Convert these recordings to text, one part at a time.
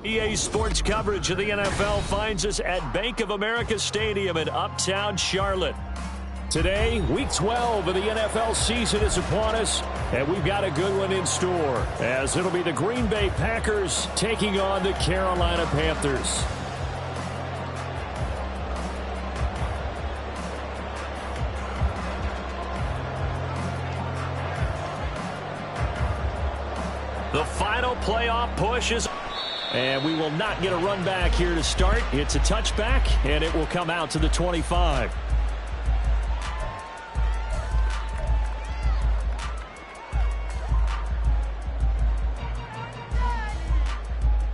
EA Sports coverage of the NFL finds us at Bank of America Stadium in Uptown Charlotte. Today, Week 12 of the NFL season is upon us, and we've got a good one in store, as it'll be the Green Bay Packers taking on the Carolina Panthers. The final playoff push is... And we will not get a run back here to start. It's a touchback, and it will come out to the 25.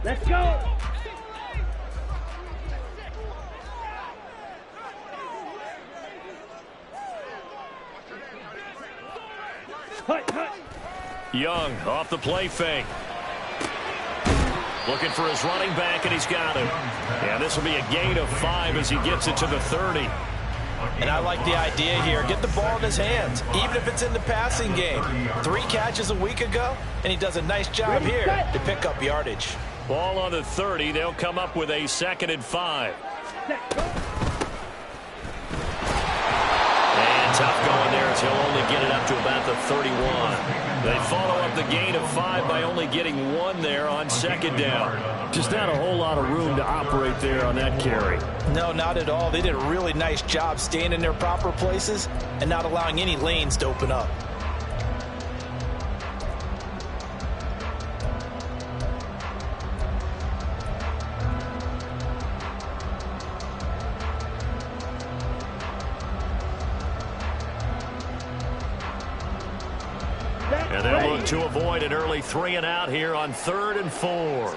Let's go! Young off the play fake. Looking for his running back, and he's got him. And this will be a gain of 5 as he gets it to the 30. And I like the idea here. Get the ball in his hands, even if it's in the passing game. 3 catches a week ago, and he does a nice job here to pick up yardage. Ball on the 30. They'll come up with a 2nd and 5. And tough going there as he'll only get it up to about the 31. They follow up the gain of 5 by only getting 1 there on 2nd down. Just not a whole lot of room to operate there on that carry. No, not at all. They did a really nice job staying in their proper places and not allowing any lanes to open up. And they'll look to avoid an early 3 and out here on 3rd and 4.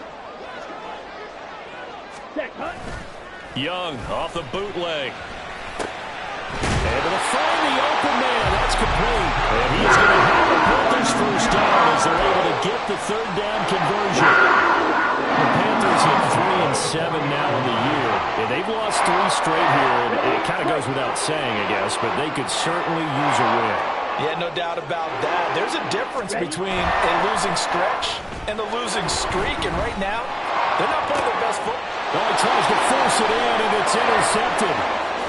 Young off the bootleg. And to find the open man. That's complete. And he's going to have the Panthers first down as they're able to get the 3rd down conversion. The Panthers hit 3 and 7 now in the year. And they've lost 3 straight here. It kind of goes without saying, I guess, but they could certainly use a win. Yeah, no doubt about that. There's a difference between a losing stretch and a losing streak, and right now, they're not playing their best football. Well, he tries to force it in, and it's intercepted.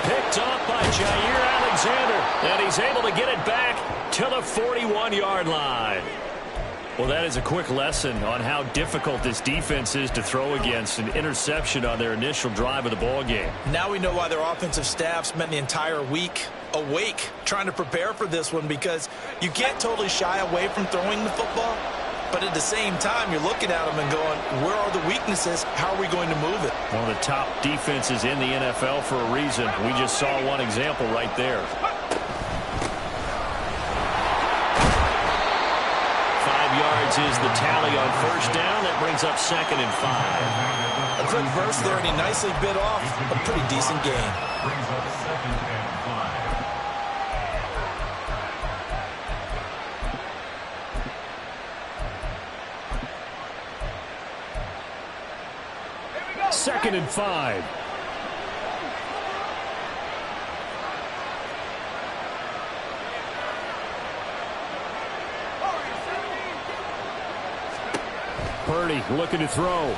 Picked up by Jair Alexander, and he's able to get it back to the 41-yard line. Well, that is a quick lesson on how difficult this defense is to throw against. An interception on their initial drive of the ball game. Now we know why their offensive staff spent the entire week awake trying to prepare for this one, because you can't totally shy away from throwing the football, but at the same time you're looking at them and going, where are the weaknesses? How are we going to move it? One of the top defenses in the NFL for a reason. We just saw one example right there. 5 yards is the tally on first down. That brings up 2nd and 5. A quick burst there, and he nicely bit off a pretty decent gain. Brings up 2nd and 5. Second and 5. Purdy looking to throw.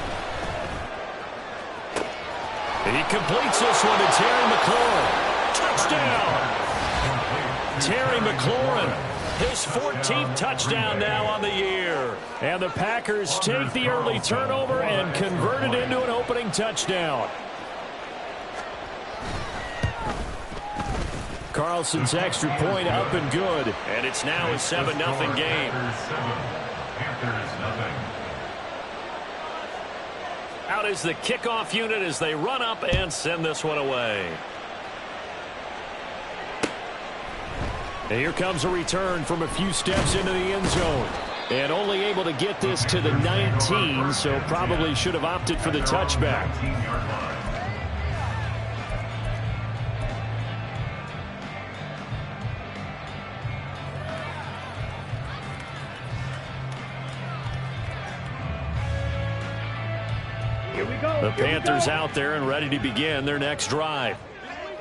He completes this one to Terry McLaurin. Touchdown! Terry McLaurin His 14th touchdown now on the year. And the Packers take the early turnover and convert it into an opening touchdown. Carlson's extra point up and good. And it's now a 7-0 game. Out is the kickoff unit as they run up and send this one away. And here comes a return from a few steps into the end zone. And only able to get this to the 19, so probably should have opted for the touchback. The Panthers out there and ready to begin their next drive.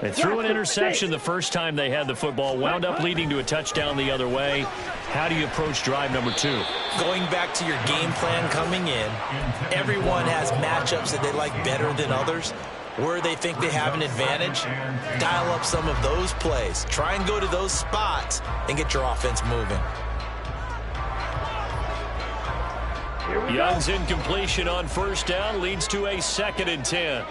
They threw an interception the first time they had the football, wound up leading to a touchdown the other way. How do you approach drive number 2? Going back to your game plan coming in, everyone has matchups that they like better than others. Where they think they have an advantage, dial up some of those plays. Try and go to those spots and get your offense moving. Young's incompletion on first down leads to a 2nd and 10.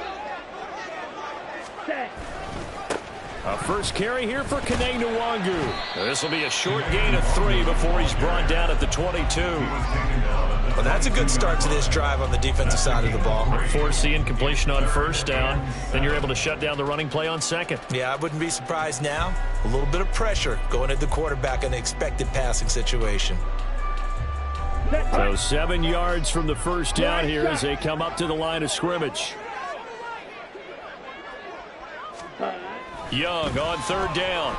A first carry here for Kene Nwangu. This will be a short gain of 3 before he's brought down at the 22. Well, that's a good start to this drive on the defensive side of the ball. Force the incompletion on first down, then you're able to shut down the running play on second. Yeah, I wouldn't be surprised now. A little bit of pressure going at the quarterback in an expected passing situation. So 7 yards from the first down here as they come up to the line of scrimmage. Young on third down.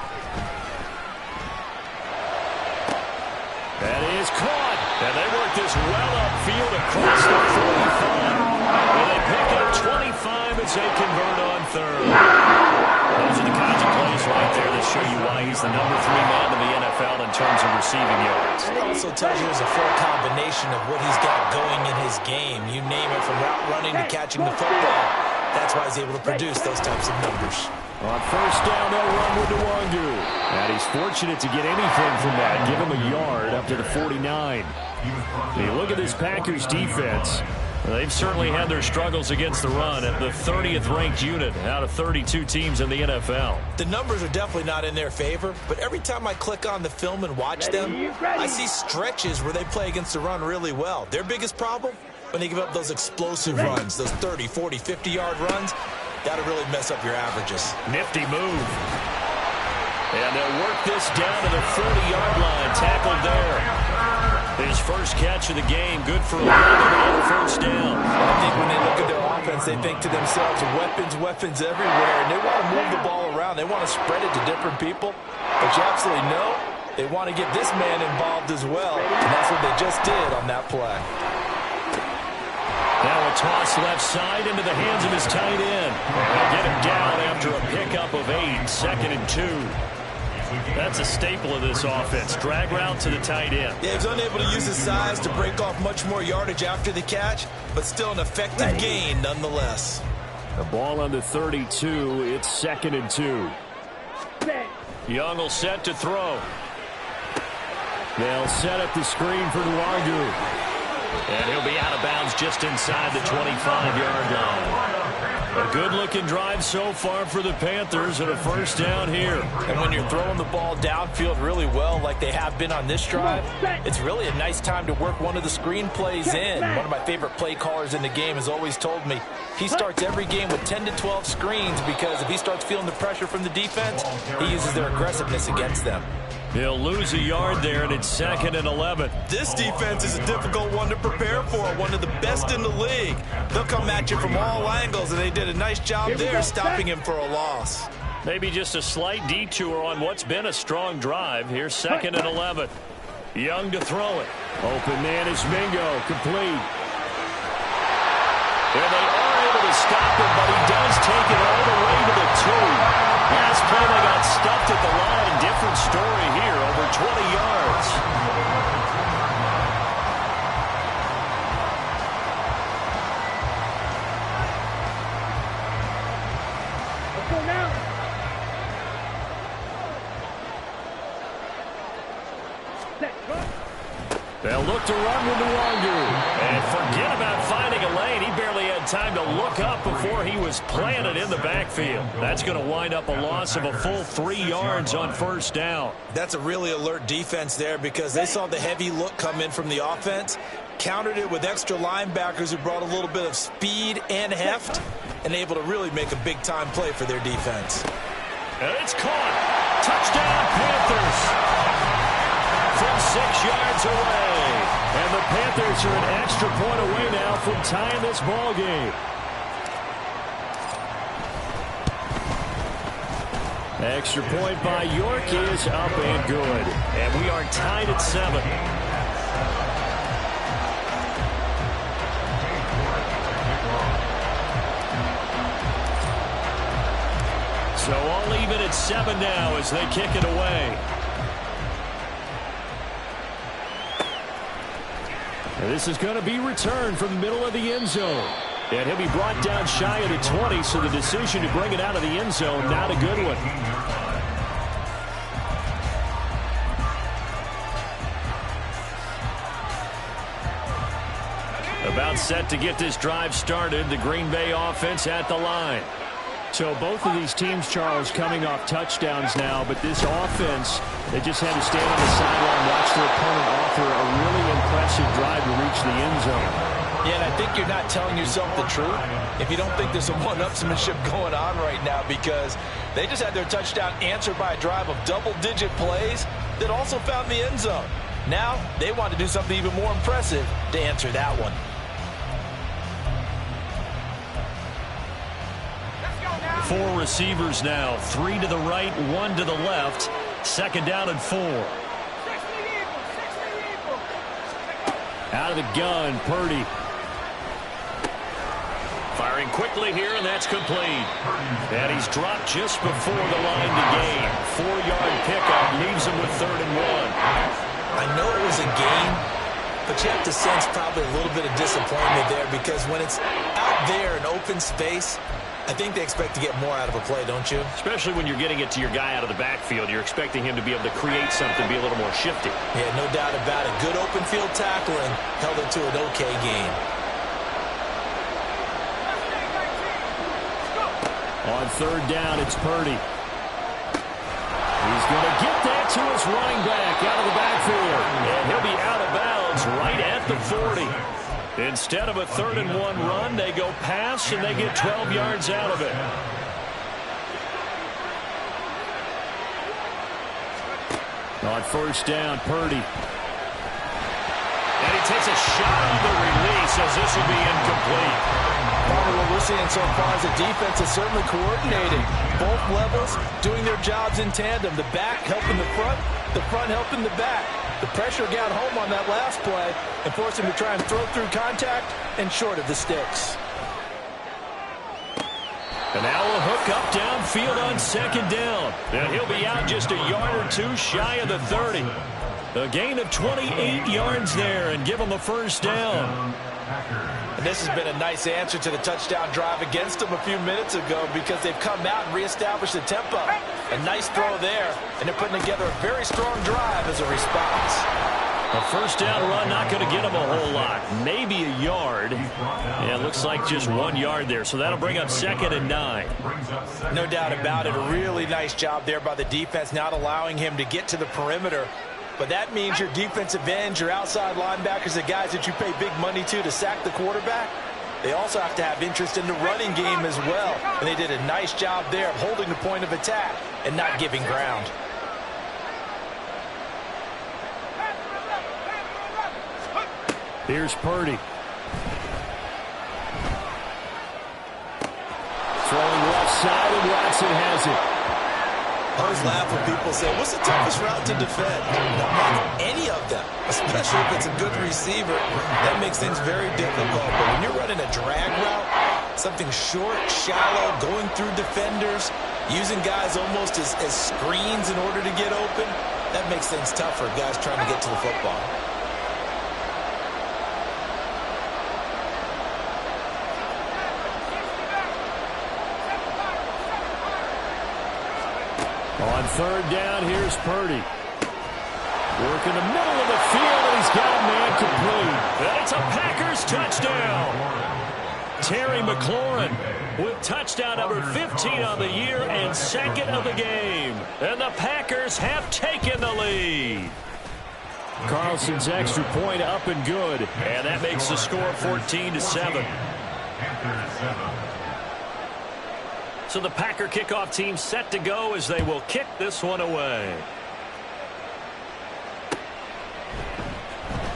That is caught. And they work this well upfield across the 45. And they pick up 25 as they convert on third. Those are the kinds of plays right there that show you why he's the number 3 man in the NFL in terms of receiving yards. It also tells you there's a full combination of what he's got going in his game. You name it, from route running to catching the football. That's why he's able to produce those types of numbers. On first down, they'll run with Nwangu. And he's fortunate to get anything from that. Give him a yard up to the 49. You look at this Packers defense. They've certainly had their struggles against the run at the 30th ranked unit out of 32 teams in the NFL. The numbers are definitely not in their favor, but every time I click on the film and watch them, I see stretches where they play against the run really well. Their biggest problem? When they give up those explosive runs, those 30, 40, 50-yard runs, that'll really mess up your averages. Nifty move. And they'll work this down to the 40-yard line. Tackled there. His first catch of the game, good for a little first down. I think when they look at their offense, they think to themselves, weapons everywhere, and they want to move the ball around. They want to spread it to different people. But you absolutely know they want to get this man involved as well, and that's what they just did on that play. Now a toss left side into the hands of his tight end. They'll get him down after a pickup of 8, 2nd and 2. That's a staple of this offense. Drag route to the tight end. Yeah, he's unable to use his size to break off much more yardage after the catch, but still an effective gain nonetheless. The ball on the 32. It's 2nd and 2. Young will set to throw. They'll set up the screen for Nwangu. And he'll be out of bounds just inside the 25-yard line. A good-looking drive so far for the Panthers and a first down here. And when you're throwing the ball downfield really well like they have been on this drive, it's really a nice time to work one of the screen plays in. One of my favorite play callers in the game has always told me he starts every game with 10 to 12 screens because if he starts feeling the pressure from the defense, he uses their aggressiveness against them. He'll lose a yard there, and it's 2nd and 11. This defense is a difficult one to prepare for, one of the best in the league. They'll come at you from all angles, and they did a nice job there stopping him for a loss. Maybe just a slight detour on what's been a strong drive. Here's 2nd and 11. Young to throw it. Open man is Mingo, complete. And they are able to stop him, but he does take it all the way to the 2. Last play, they got stuffed at the line. Different story here, over 20 yards. Let's go now. They'll look to run with Nwangu. And forget about finding a lane. He barely had time to look up before he was planted in the backfield. That's going to wind up a loss of a full 3 yards on first down. That's a really alert defense there because they saw the heavy look come in from the offense, countered it with extra linebackers who brought a little bit of speed and heft, and able to really make a big-time play for their defense. And it's caught. Touchdown, Panthers. From 6 yards away. And the Panthers are an extra point away now from tying this ball game. Extra point by York is up and good. And we are tied at 7. So all even at 7 now as they kick it away. And this is going to be returned from the middle of the end zone. And he'll be brought down shy of the 20, so the decision to bring it out of the end zone, not a good one. About set to get this drive started. The Green Bay offense at the line. So both of these teams, Charles, coming off touchdowns now, but this offense, they just had to stand on the sideline, watch their opponent offer a really impressive drive to reach the end zone. Yeah, and I think you're not telling yourself the truth if you don't think there's some one-upsmanship going on right now, because they just had their touchdown answered by a drive of double-digit plays that also found the end zone. Now they want to do something even more impressive to answer that one. Four receivers now, 3 to the right, 1 to the left. Second down and 4. Out of the gun, Purdy. Firing quickly here, and that's complete. And he's dropped just before the line to gain. 4-yard pickup leaves him with 3rd and 1. I know it was a gain, but you have to sense probably a little bit of disappointment there, because when it's out there in open space, I think they expect to get more out of a play, don't you? Especially when you're getting it to your guy out of the backfield. You're expecting him to be able to create something, be a little more shifty. Yeah, no doubt about it. Good open field tackling held it to an okay game. On 3rd down, it's Purdy. He's going to get that to his running back out of the backfield. And he'll be out of bounds right at the 40. Instead of a 3rd and 1 run, they go pass, and they get 12 yards out of it. On 1st down, Purdy. And he takes a shot on the release as this will be incomplete. What we're seeing so far is the defense is certainly coordinating. Both levels doing their jobs in tandem. The back helping the front helping the back. The pressure got home on that last play and forced him to try and throw through contact and short of the sticks. And now a hook up downfield on 2nd down. And he'll be out just a yard or 2 shy of the 30. A gain of 28 yards there and give him a 1st down. And this has been a nice answer to the touchdown drive against them a few minutes ago, because they've come out and reestablished the tempo. A nice throw there, and they're putting together a very strong drive as a response. A 1st down run not going to get them a whole lot. Maybe a yard. Yeah, it looks like just 1 yard there, so that'll bring up 2nd and 9. No doubt about it. A really nice job there by the defense, not allowing him to get to the perimeter. But that means your defensive ends, your outside linebackers, the guys that you pay big money to sack the quarterback, they also have to have interest in the running game as well. And they did a nice job there of holding the point of attack and not giving ground. Here's Purdy. Throwing left side, and Watson has it. I always laugh when people say, what's the toughest route to defend? Not any of them, especially if it's a good receiver. That makes things very difficult. But when you're running a drag route, something short, shallow, going through defenders, using guys almost as screens in order to get open, that makes things tough for guys trying to get to the football. On 3rd down, here's Purdy. Work in the middle of the field, and he's got a man complete. And it's a Packers touchdown. Terry McLaurin with touchdown number 15 on the year and second of the game. And the Packers have taken the lead. Carlson's extra point up and good. And that makes the score 14-7. So the Packer kickoff team set to go as they will kick this one away.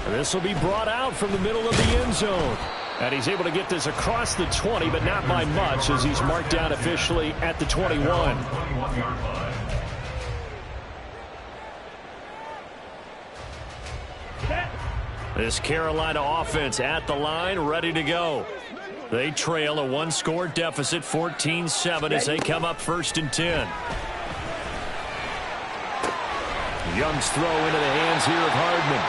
This will be brought out from the middle of the end zone. And he's able to get this across the 20, but not by much as he's marked down officially at the 21. This Carolina offense at the line, ready to go. They trail a one-score deficit, 14-7, as they come up 1st and 10. Young's throw into the hands here of Hardman.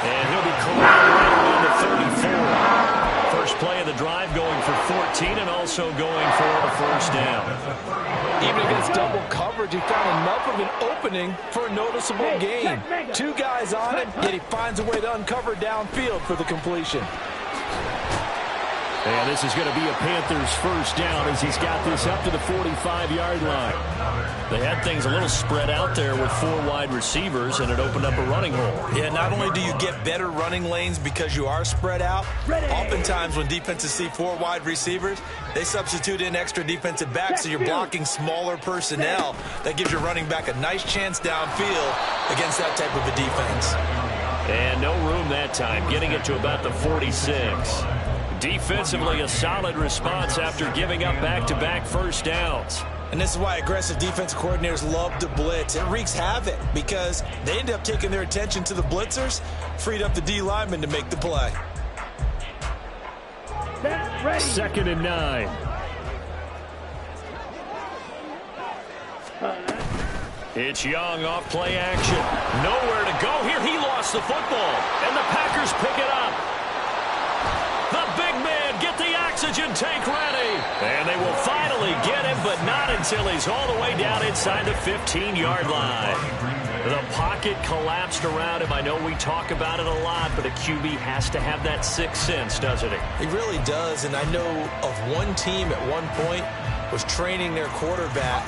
And he'll be corralled right around the 34. First play of the drive going for 14 and also going for a first down. Even against double coverage, he found enough of an opening for a noticeable gain. 2 guys on him, yet he finds a way to uncover downfield for the completion. And this is going to be a Panthers first down as he's got this up to the 45-yard line. They had things a little spread out there with 4 wide receivers, and it opened up a running hole. Yeah, not only do you get better running lanes because you are spread out, oftentimes when defenses see 4 wide receivers, they substitute in extra defensive backs, so you're blocking smaller personnel. That gives your running back a nice chance downfield against that type of a defense. And no room that time, getting it to about the 46. Defensively, a solid response after giving up back-to-back first downs. And this is why aggressive defensive coordinators love to blitz. It wreaks havoc because they end up taking their attention to the blitzers, freed up the D lineman to make the play. 2nd and 9. It's Young off play action. Nowhere to go here. He lost the football, and the Packers pick it up. The big man, get the oxygen tank ready. And they will finally get him, but not until he's all the way down inside the 15-yard line. The pocket collapsed around him. I know we talk about it a lot, but a QB has to have that sixth sense, doesn't it? He really does, and I know of one team at one point was training their quarterback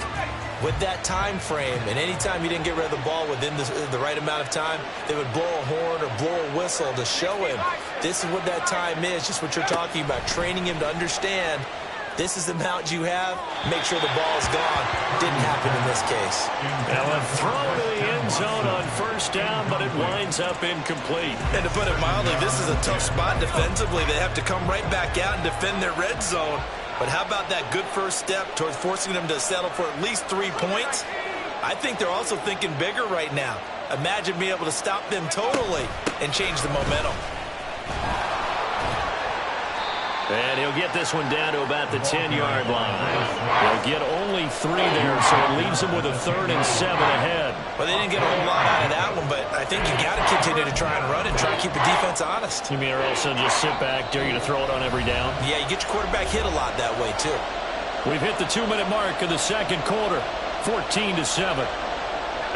with that time frame, and anytime he didn't get rid of the ball within the right amount of time, they would blow a horn or blow a whistle to show him this is what that time is, just what you're talking about, training him to understand this is the amount you have, make sure the ball is gone. Didn't happen in this case. Now a throw to the end zone on first down, but it winds up incomplete. And to put it mildly, this is a tough spot defensively. They have to come right back out and defend their red zone. But how about that good first step towards forcing them to settle for at least 3 points? I think they're also thinking bigger right now. Imagine being able to stop them totally and change the momentum. And he'll get this one down to about the 10-yard line. He'll get only 3 there, so it leaves him with a 3rd and 7 ahead. Well, they didn't get a whole lot out of that one, but I think you got to continue to try and run and try to keep the defense honest. You mean or also just sit back, dare you to throw it on every down? Yeah, you get your quarterback hit a lot that way, too. We've hit the 2-minute mark of the second quarter, 14-7.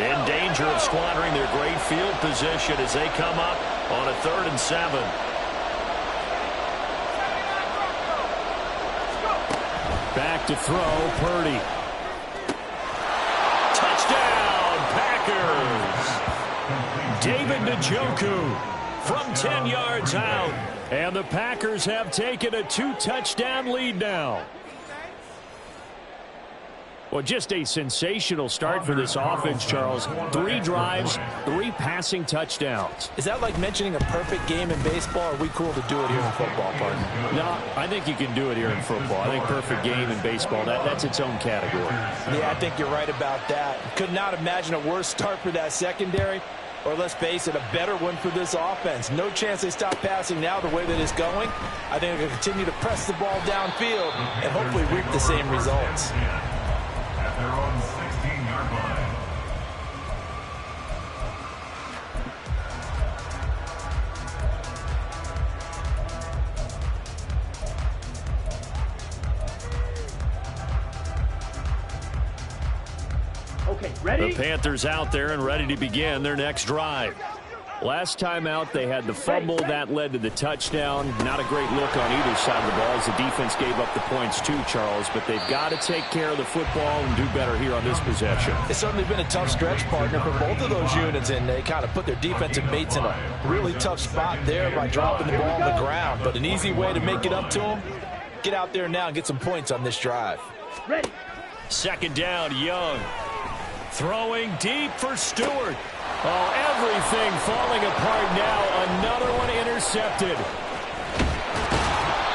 In danger of squandering their great field position as they come up on a 3rd and 7. Back to throw, Purdy. Touchdown, Packers. David Njoku from 10 yards out. And the Packers have taken a 2-touchdown lead now. Well, just a sensational start for this offense, Charles. 3 drives, 3 passing touchdowns. Is that like mentioning a perfect game in baseball, or are we cool to do it here in football, partner? No, I think you can do it here in football. I think perfect game in baseball, that's its own category. Yeah, I think you're right about that. Could not imagine a worse start for that secondary, or let's face it, a better one for this offense. No chance they stop passing now the way that it's going. I think they're going to continue to press the ball downfield and hopefully reap the same results. Their own 16-yard line. Okay, The Panthers out there and ready to begin their next drive. Last time out, they had the fumble. That led to the touchdown. Not a great look on either side of the ball as the defense gave up the points too, Charles. But they've got to take care of the football and do better here on this possession. It's certainly been a tough stretch, partner, for both of those units, and they kind of put their defensive mates in a really tough spot there by dropping the ball on the ground. But an easy way to make it up to them, get out there now and get some points on this drive. Ready. Second down, Young. Throwing deep for Stewart. Oh, everything falling apart now. Another one intercepted.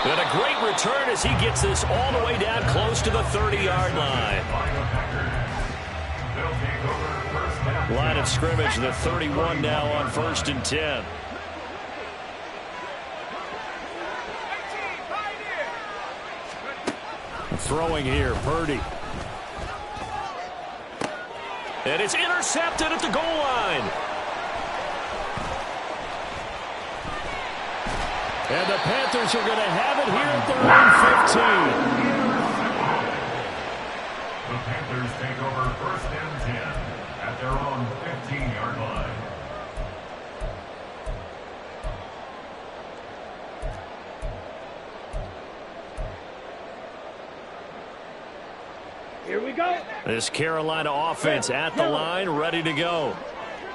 And a great return as he gets this all the way down close to the 30-yard line. Line of scrimmage, the 31 now on 1st and 10. Throwing here, Purdy. And it's intercepted at the goal line. And the Panthers are going to have it here at their own 15. The Panthers take over 1st and 10 at their own 15-yard line. Here we go. This Carolina offense at the line, ready to go.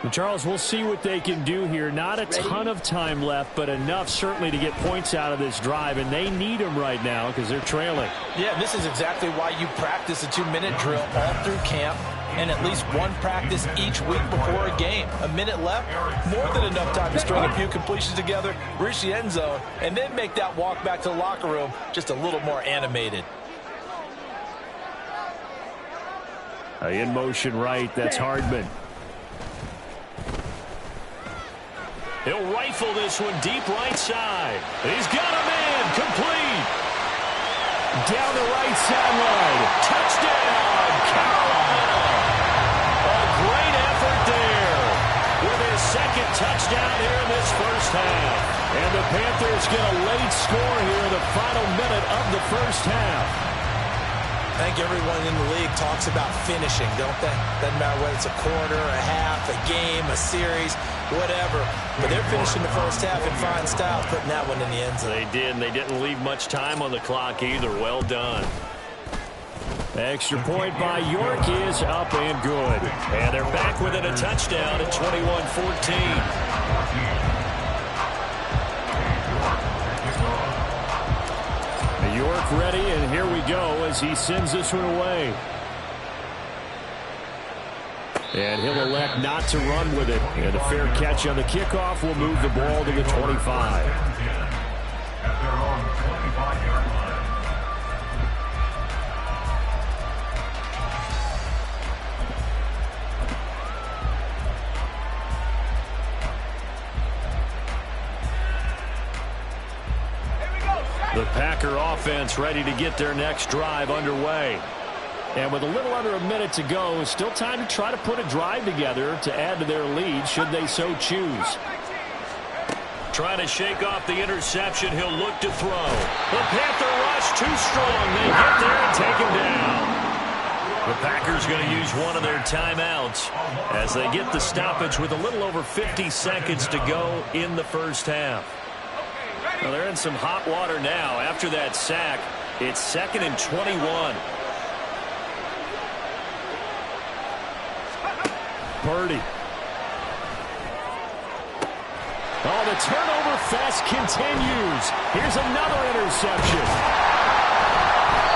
And Charles, we'll see what they can do here. Not a ton of time left, but enough certainly to get points out of this drive, and they need them right now because they're trailing. Yeah, this is exactly why you practice a 2-minute drill all through camp and at least one practice each week before a game. A minute left, more than enough time to string a few completions together, reach the end zone, and then make that walk back to the locker room just a little more animated. In motion right, that's Hardman. He'll rifle this one deep right side. He's got a man, complete. Down the right sideline. Touchdown, Carolina. A great effort there with his second touchdown here in this first half. And the Panthers get a late score here in the final minute of the first half. I think everyone in the league talks about finishing, don't they? Doesn't matter whether it's a quarter, a half, a game, a series, whatever. But they're finishing the first half in fine style, putting that one in the end zone. They did, and they didn't leave much time on the clock either. Well done. Extra point by York is up and good. And they're back within a touchdown at 21-14. York ready, and here we go as he sends this one away. And he'll elect not to run with it. And a fair catch on the kickoff will move the ball to the 25. At their own 25-yard line. The Packer offense ready to get their next drive underway. And with a little under a minute to go, still time to try to put a drive together to add to their lead should they so choose. Trying to shake off the interception, he'll look to throw. The Panther rush too strong. They get there and take him down. The Packers going to use one of their timeouts as they get the stoppage with a little over 50 seconds to go in the first half. Well, they're in some hot water now. After that sack, it's 2nd and 21. Purdy. Oh, the turnover fest continues. Here's another interception.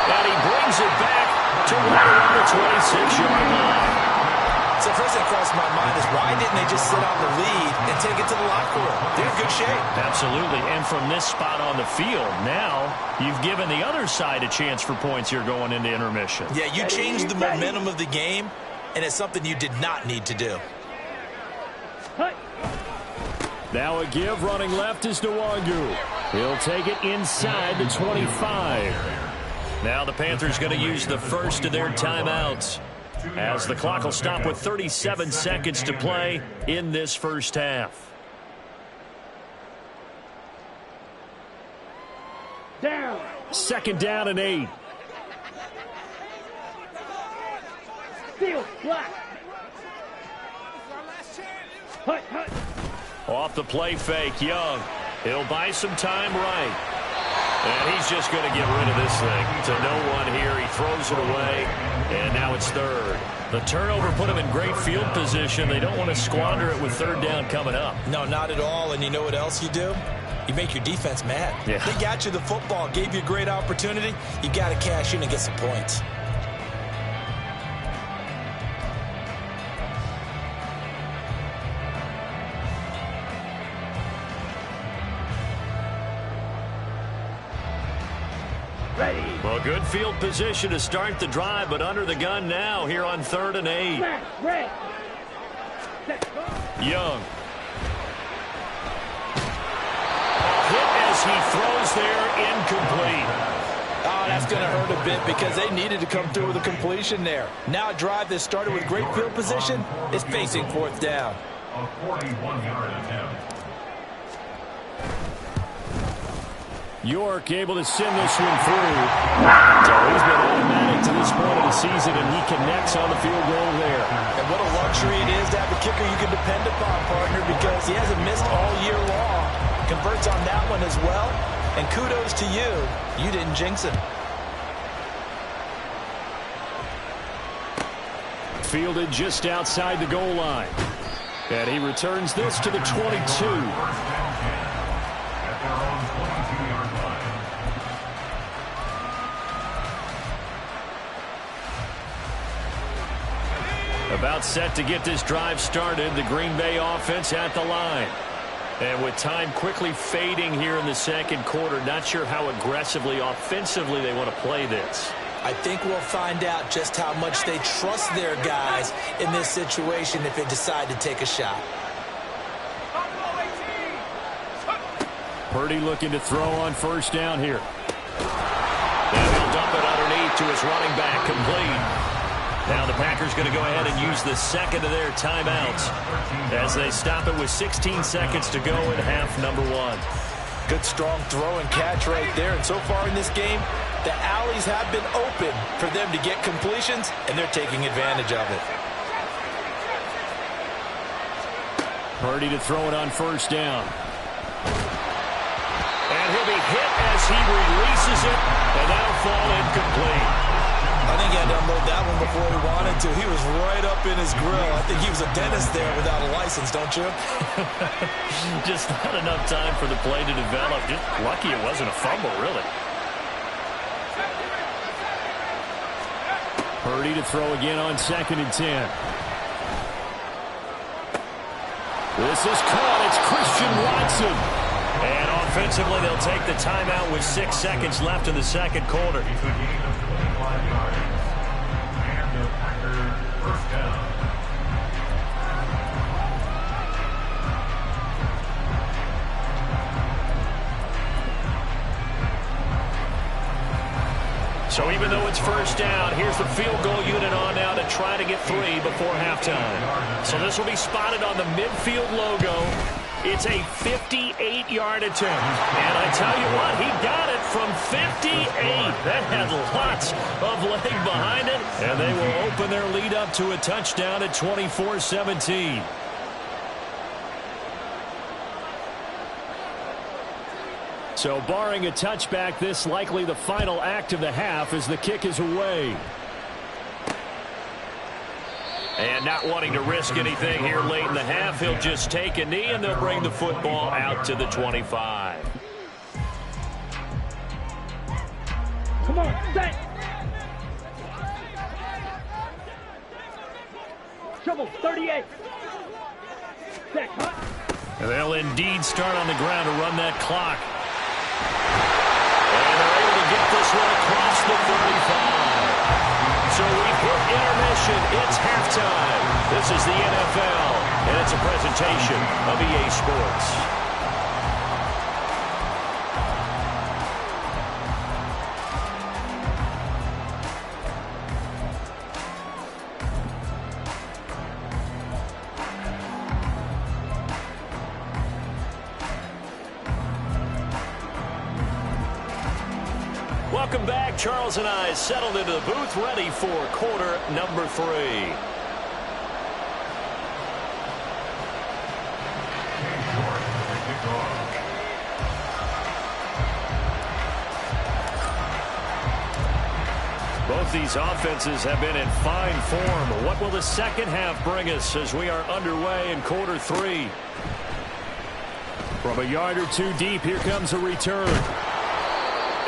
And he brings it back to right around the 26-yard line. So first thing crossed my mind is why didn't they just sit on the lead and take it to the locker room? They're in good shape. Absolutely. And from this spot on the field, now you've given the other side a chance for points here going into intermission. Yeah, you changed the momentum of the game, and it's something you did not need to do. Now a give running left is Nwangu. He'll take it inside the 25. Now the Panthers going to use the first of their timeouts, as the clock will stop with 37 seconds to play in this first half. Down. 2nd down and 8. Steal. Black. Off the play fake, Young. He'll buy some time right. And he's just going to get rid of this thing to no one here. He throws it away, and now it's third. The turnover put him in great field position. They don't want to squander it with third down coming up. No, not at all. And you know what else you do? You make your defense mad. Yeah. They got you the football, gave you a great opportunity. You got to cash in and get some points. Well, good field position to start the drive, but under the gun now here on 3rd and 8. Young. Hit as he throws there, incomplete. Oh, that's going to hurt a bit because they needed to come through with a completion there. Now a drive that started with great field position is facing 4th down. A 41-yard attempt. York able to send this one through. So he's been automatic to this point of the season, and he connects on the field goal there. And what a luxury it is to have a kicker you can depend upon, partner, because he hasn't missed all year long. Converts on that one as well, and kudos to you. You didn't jinx him. Fielded just outside the goal line. And he returns this to the 22. About set to get this drive started, the Green Bay offense at the line. And with time quickly fading here in the second quarter, not sure how aggressively, offensively they want to play this. I think we'll find out just how much they trust their guys in this situation if they decide to take a shot. Purdy looking to throw on 1st down here. And he'll dump it underneath to his running back, complete. Now the Packers going to go ahead and use the second of their timeouts as they stop it with 16 seconds to go in half number 1. Good strong throw and catch right there. And so far in this game, the alleys have been open for them to get completions, and they're taking advantage of it. Purdy to throw it on 1st down. And he'll be hit as he releases it, and that'll fall incomplete. I think he had to unload that one before he wanted to. He was right up in his grill. I think he was a dentist there without a license, don't you? Just not enough time for the play to develop. Just lucky it wasn't a fumble, really. Purdy to throw again on 2nd and 10. This is caught. It's Christian Watson. And offensively, they'll take the timeout with 6 seconds left in the second quarter. So even though it's 1st down, here's the field goal unit on now to try to get 3 before halftime. So this will be spotted on the midfield logo. It's a 58-yard attempt. And I tell you what, he got it from 58. That had lots of leg behind it. And they will open their lead up to a touchdown at 24-17. So barring a touchback, this likely the final act of the half as the kick is away. And not wanting to risk anything here late in the half, he'll just take a knee and they'll bring the football out to the 25. Come on, set. Trouble, 38. Set, cut. And they'll indeed start on the ground to run that clock. And they're able to get this one across the 35. So we've hit intermission. It's halftime. This is the NFL, and it's a presentation of EA Sports. Welcome back. Charles and I settled into the booth, ready for quarter number 3. Both these offenses have been in fine form. What will the second half bring us as we are underway in quarter 3? From a yard or two deep, here comes a return.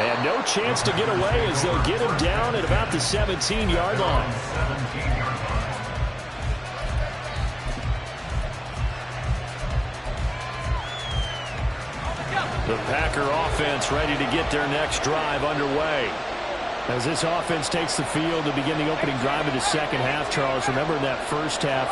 And no chance to get away as they'll get him down at about the 17-yard line. The Packer offense ready to get their next drive underway. As this offense takes the field to begin the opening drive of the second half, Charles, remember in that first half,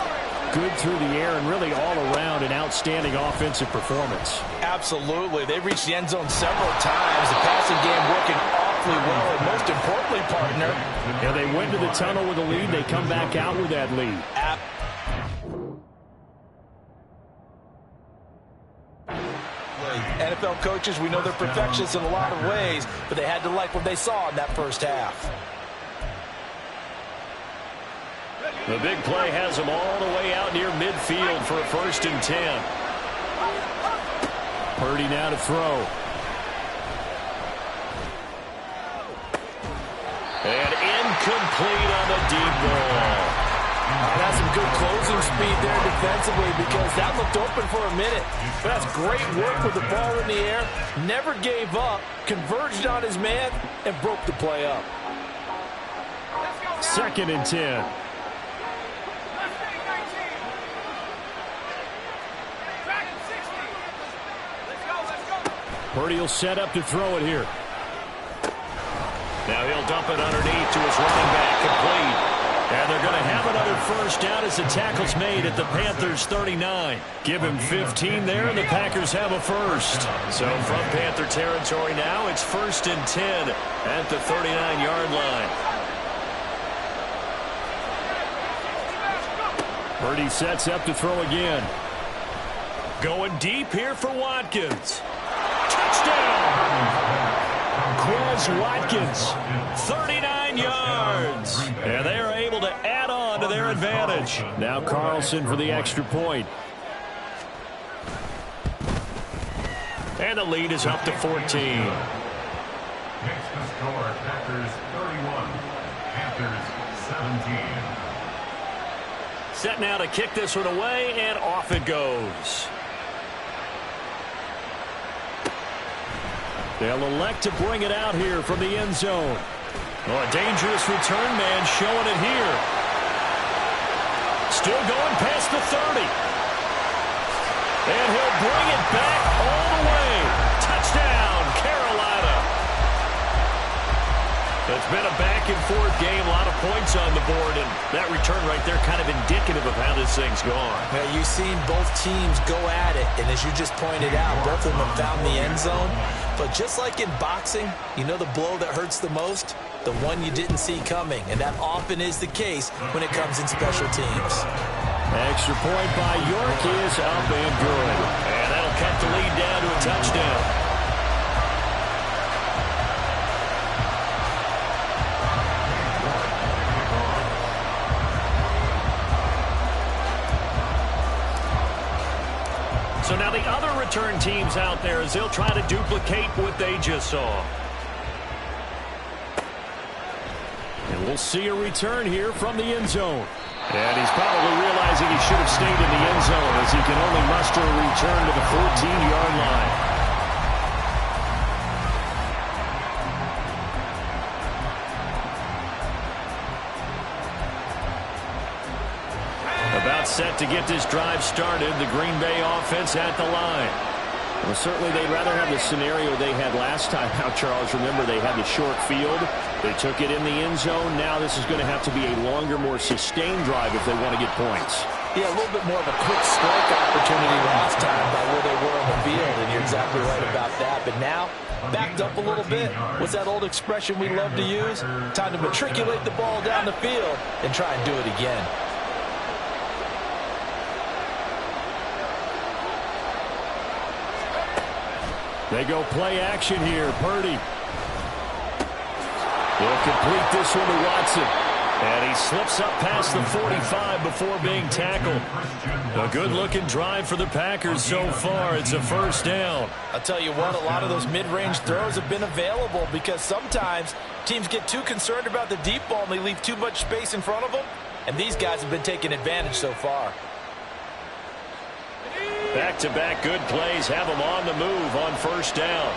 good through the air and really all around an outstanding offensive performance. Absolutely. They reached the end zone several times. The passing game working awfully well. And most importantly, partner, yeah, they went to the tunnel with a lead. They come back out with that lead. NFL coaches, we know they're perfectionists in a lot of ways, but they had to like what they saw in that first half. The big play has them all the way out near midfield for a 1st and 10. Purdy now to throw. And incomplete on the deep ball. That's some good closing speed there defensively because that looked open for a minute. But that's great work with the ball in the air. Never gave up, converged on his man, and broke the play up. 2nd and 10. Purdy will set up to throw it here. Now he'll dump it underneath to his running back, complete. And they're going to have another 1st down as the tackle's made at the Panthers' 39. Give him 15 there, and the Packers have a 1st. So from Panther territory now, it's 1st and 10 at the 39-yard line. Purdy sets up to throw again. Going deep here for Watkins. Touchdown! Quez Watkins, 39 yards. And they are able to add on to their advantage. Now Carlson for the extra point. And the lead is up to 14. Makes the score Packers 31, Panthers 17. Set now to kick this one away, and off it goes. They'll elect to bring it out here from the end zone. Oh, a dangerous return man showing it here. Still going past the 30. And he'll bring it back all the way. Touchdown, Carolina. It's been a back-and-forth game, a lot of points on the board, and that return right there kind of indicative of how this thing's gone. Yeah, you've seen both teams go at it, and as you just pointed out, both of them have found the end zone. But just like in boxing, you know the blow that hurts the most? The one you didn't see coming, and that often is the case when it comes in special teams. Extra point by York is up and good. And that'll cut the lead down to a touchdown. So now the other return teams out there as they'll try to duplicate what they just saw. And we'll see a return here from the end zone. And he's probably realizing he should have stayed in the end zone as he can only muster a return to the 14-yard line. About set to get this drive started, the Green Bay offense at the line. Well, certainly they'd rather have the scenario they had last time out, Charles. Remember, they had the short field. They took it in the end zone. Now this is going to have to be a longer, more sustained drive if they want to get points. Yeah, a little bit more of a quick strike opportunity last time by where they were on the field, and you're exactly right about that. But now, backed up a little bit. What's that old expression we love to use? Time to matriculate the ball down the field and try and do it again. They go play action here. Purdy. They'll complete this one to Watson. And he slips up past the 45 before being tackled. A good-looking drive for the Packers so far. It's a first down. I'll tell you what, a lot of those mid-range throws have been available because sometimes Teams get too concerned about the deep ball and they leave too much space in front of them, and these guys have been taking advantage so far. Back-to-back good plays have them on the move on first down.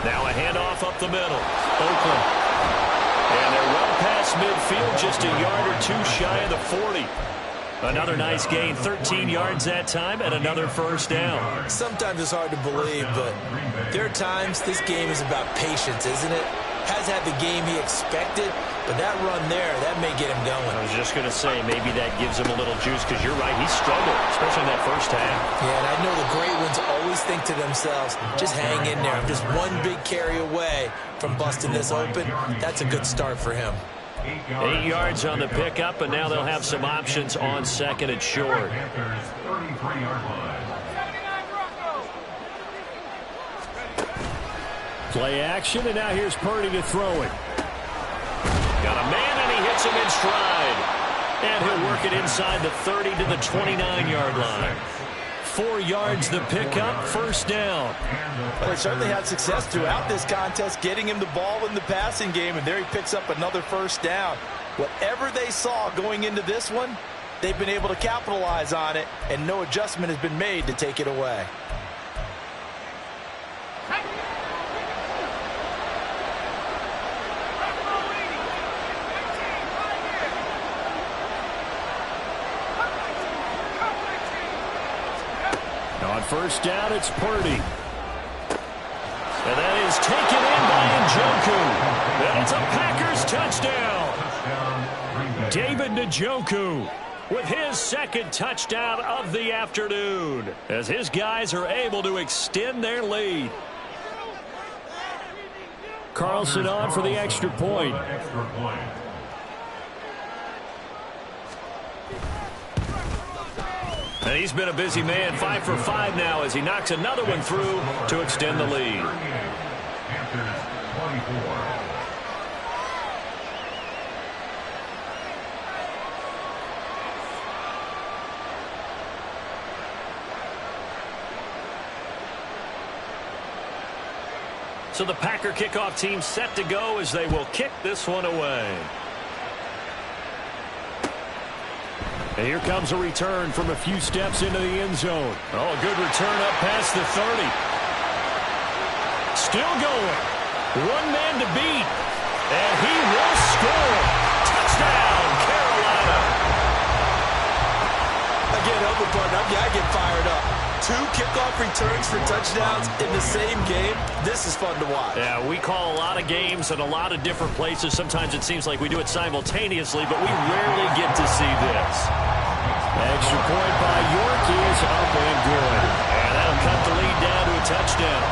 Now a handoff up the middle. Oakland. And they're well past midfield, just a yard or two shy of the 40. Another nice gain, 13 yards that time, and another first down. Sometimes it's hard to believe, but there are times this game is about patience, isn't it? Has had the game he expected, but that run there, that may get him going. I was just going to say, maybe that gives him a little juice, because you're right, he struggled, especially in that first half. Yeah, and I know the great ones always think to themselves, just hang in there. I'm just one big carry away from busting this open. That's a good start for him. 8 yards on the pickup, and now they'll have some options on second and short. Play action, and now here's Purdy to throw it. Got a man, and he hits him in stride. And he'll work it inside the 30 to the 29-yard line. 4 yards the pickup, first down. Well, they certainly had success throughout this contest, getting him the ball in the passing game, and there he picks up another first down. Whatever they saw going into this one, they've been able to capitalize on it, and no adjustment has been made to take it away. On first down, it's Purdy. And that is taken in by Njoku. And it's a Packers touchdown. David Njoku with his second touchdown of the afternoon, as his guys are able to extend their lead. Carlson on for the extra point. And he's been a busy man, 5 for 5 now as he knocks another one through to extend the lead. So the Packer kickoff team set to go as they will kick this one away. And here comes a return from a few steps into the end zone. Oh, a good return up past the 30. Still going. One man to beat. And he will score. Touchdown, Carolina. Again, Elbow partner, I get fired up. 2 kickoff returns for touchdowns in the same game. This is fun to watch. Yeah, we call a lot of games in a lot of different places. Sometimes it seems like we do it simultaneously, but we rarely get to see this. Extra point by York is up and good. And that'll cut the lead down to a touchdown.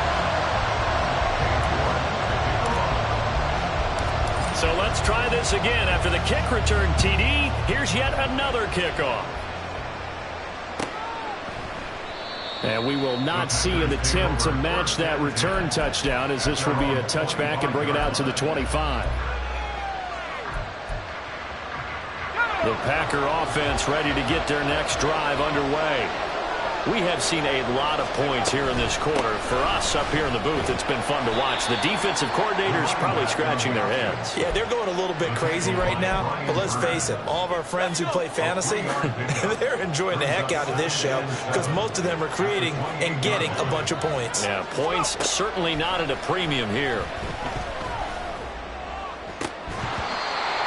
So let's try this again. After the kick return TD, here's yet another kickoff. And we will not see an attempt to match that return touchdown, as this will be a touchback and bring it out to the 25. The Packer offense ready to get their next drive underway. We have seen a lot of points here in this quarter. For us up here in the booth, it's been fun to watch. The defensive coordinators probably scratching their heads. Yeah, they're going a little bit crazy right now, but let's face it, all of our friends who play fantasy, they're enjoying the heck out of this show because most of them are creating and getting a bunch of points. Yeah, points certainly not at a premium here.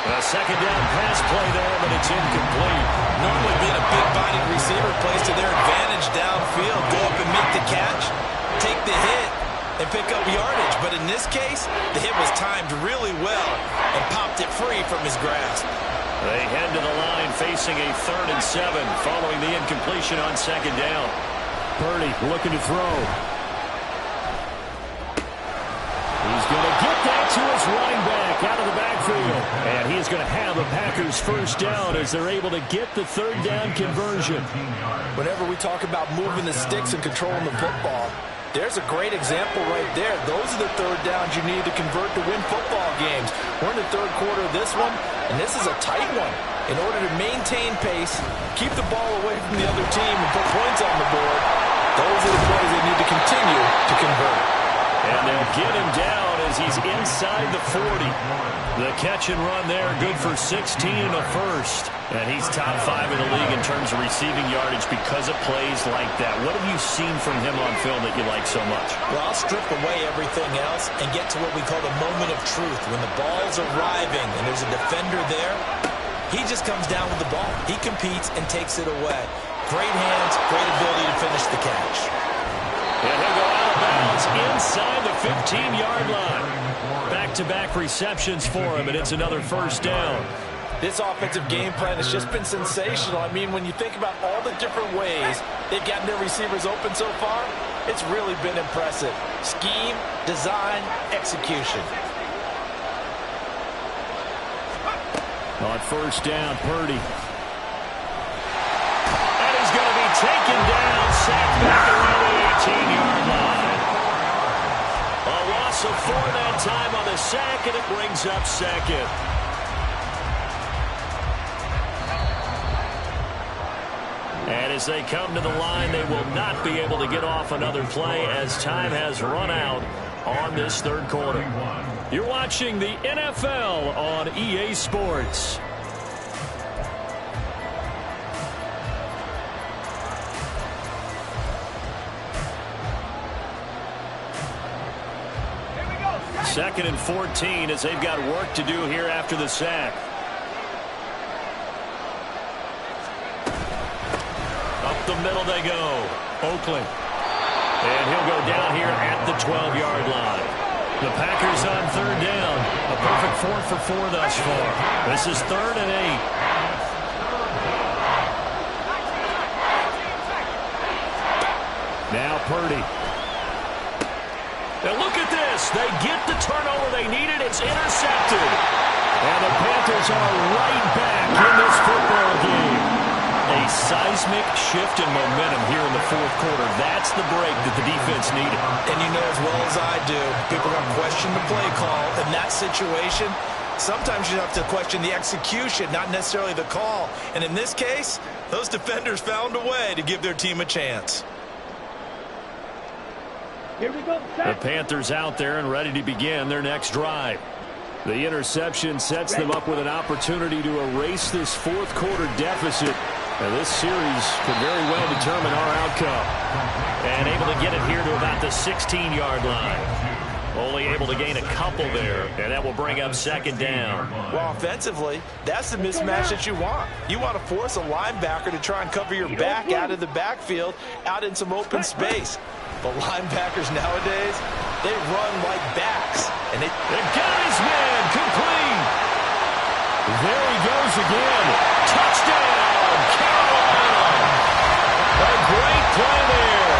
A second down pass play there, but it's incomplete. Normally being a big bodied receiver plays to their advantage downfield. Go up and make the catch, take the hit, and pick up yardage. But in this case, the hit was timed really well and popped it free from his grasp. They head to the line facing a 3rd and 7 following the incompletion on second down. Purdy looking to throw. He's going to get that to his running back out of the backfield. And he's going to have a Packers first down as they're able to get the 3rd down conversion. Whenever we talk about moving the sticks and controlling the football, There's a great example right there. Those are the third downs you need to convert to win football games. We're in the third quarter of this one, and this is a tight one. In order to maintain pace, keep the ball away from the other team, and put points on the board, those are the plays they need to continue to convert. And they'll get him down as he's inside the 40. The catch and run there, good for 16 and a first. And he's top 5 in the league in terms of receiving yardage because of plays like that. What have you seen from him on film that you like so much? Well, I'll strip away everything else and get to what we call the moment of truth. When the ball's arriving and there's a defender there, he just comes down with the ball. He competes and takes it away. Great hands, great ability to finish the catch. And he'll go out of bounds inside the 15-yard line. Back-to-back receptions for him, and it's another first down. This offensive game plan has just been sensational. I mean, when you think about all the different ways they've gotten their receivers open so far, it's really been impressive. Scheme, design, execution. On first down, Purdy. And he's going to be taken down, sacked back around the 18-yard line. A loss of 4 that time on the sack, and it brings up second. And as they come to the line, they will not be able to get off another play as time has run out on this third quarter. You're watching the NFL on EA Sports. Second and 14 as they've got work to do here after the sack. Up the middle they go. Oakland. And he'll go down here at the 12-yard line. The Packers on third down. A perfect 4 for 4 thus far. This is 3rd and 8. Now Purdy. And look at this. They get the turnover they needed. It's intercepted. And the Panthers are right back in this football game. A seismic shift in momentum here in the fourth quarter. That's the break that the defense needed. And you know as well as I do, people are going to question the play call. In that situation, sometimes you have to question the execution, not necessarily the call. And in this case, those defenders found a way to give their team a chance. Here we go. The Panthers out there and ready to begin their next drive. The interception sets them up with an opportunity to erase this fourth quarter deficit. And this series could very well determine our outcome. And able to get it here to about the 16-yard line. Only able to gain a couple there, and that will bring up second down. Well, offensively, that's the mismatch that you want. You want to force a linebacker to try and cover your back out of the backfield, out in some open space. But linebackers nowadays, they run like backs. And they got his man complete. There he goes again. Touchdown, Carolina. A great play there.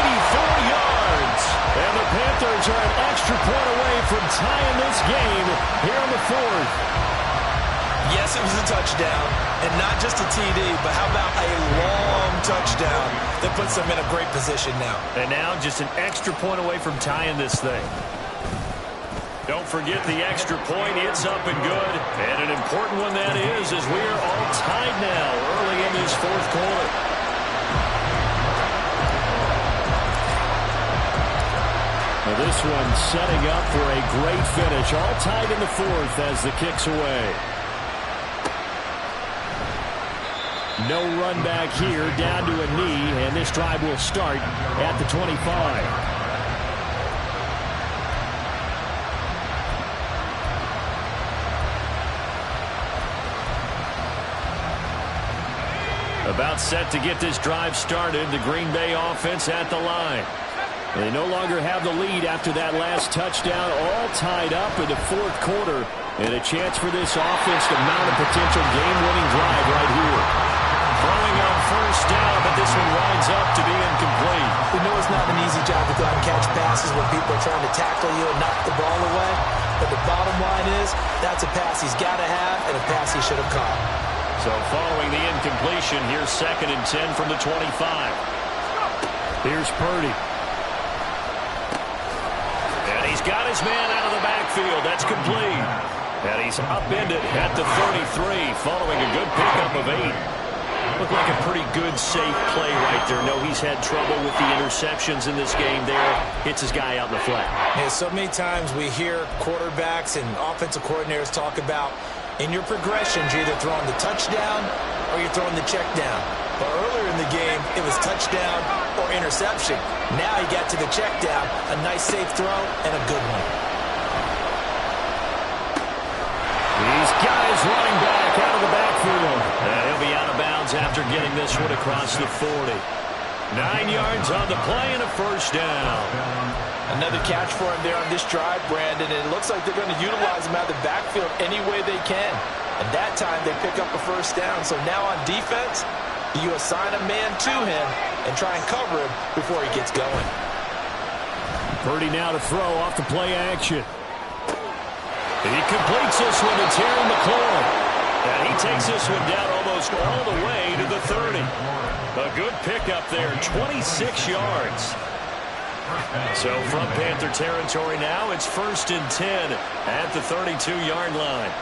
84 yards. And the Panthers are an extra point away from tying this game here in the fourth. Yes, it was a touchdown, and not just a TD, but how about a long touchdown that puts them in a great position now. And now just an extra point away from tying this thing. Don't forget the extra point. It's up and good. And an important one that is, as we are all tied now early in this fourth quarter. Now this one setting up for a great finish. All tied in the fourth as the kick's away. No run back here, down to a knee, and this drive will start at the 25. About set to get this drive started, the Green Bay offense at the line. They no longer have the lead after that last touchdown, all tied up in the fourth quarter, and a chance for this offense to mount a potential game-winning drive right here. Throwing on first down, but this one winds up to be incomplete. We know it's not an easy job to go out and catch passes when people are trying to tackle you and knock the ball away. But the bottom line is, that's a pass he's got to have and a pass he should have caught. So following the incompletion, here's 2nd and 10 from the 25. Here's Purdy. He's got his man out of the backfield. That's complete. And he's upended at the 33 following a good pickup of 8. Looked like a pretty good, safe play right there. No, he's had trouble with the interceptions in this game there. Hits his guy out in the flat. Yeah, so many times we hear quarterbacks and offensive coordinators talk about in your progressions, you're either throwing the touchdown or you're throwing the check down. But earlier in the game, it was touchdown or interception. Now he got to the check down, a nice safe throw, and a good one. These guys running back out of the backfield. He'll be out of bounds after getting this one across the 40. 9 yards on the play and a first down. Another catch for him there on this drive, Brandon, and it looks like they're going to utilize him out of the backfield any way they can. And that time they pick up a first down. So now on defense, you assign a man to him and try and cover him before he gets going. Purdy now to throw off the play action. He completes this one to Terry McLaurin. And he takes this one down almost all the way to the 30. A good pickup there, 26 yards. So from Panther territory now, it's 1st and 10 at the 32-yard line.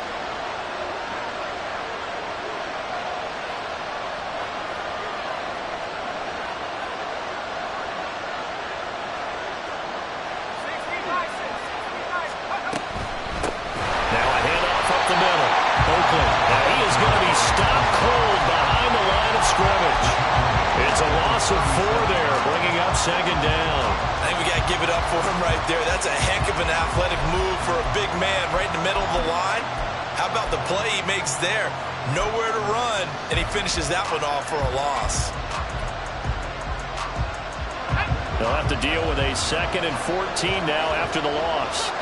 Of 4 there, bringing up 2nd down. I think we got to give it up for him right there. That's a heck of an athletic move for a big man right in the middle of the line. How about the play he makes there? Nowhere to run, and he finishes that one off for a loss. They'll have to deal with a 2nd and 14 now after the loss.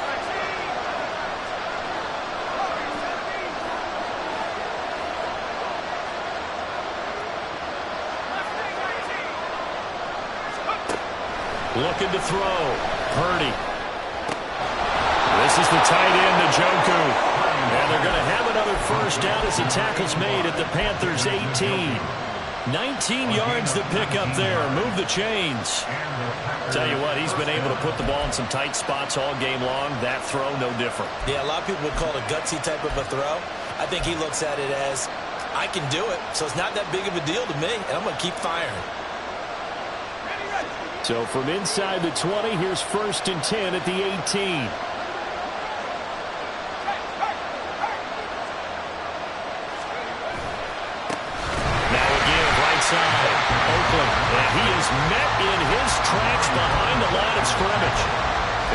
Looking to throw. Purdy. This is the tight end, Njoku. And they're going to have another first down as the tackle's made at the Panthers' 18. 19 yards to pick up there. Move the chains. Tell you what, he's been able to put the ball in some tight spots all game long. That throw, no different. Yeah, a lot of people would call it a gutsy type of a throw. I think he looks at it as, I can do it, so it's not that big of a deal to me, and I'm going to keep firing. So from inside the 20, here's 1st and 10 at the 18. Now again, right side, Oakland. And he is met in his tracks behind the line of scrimmage.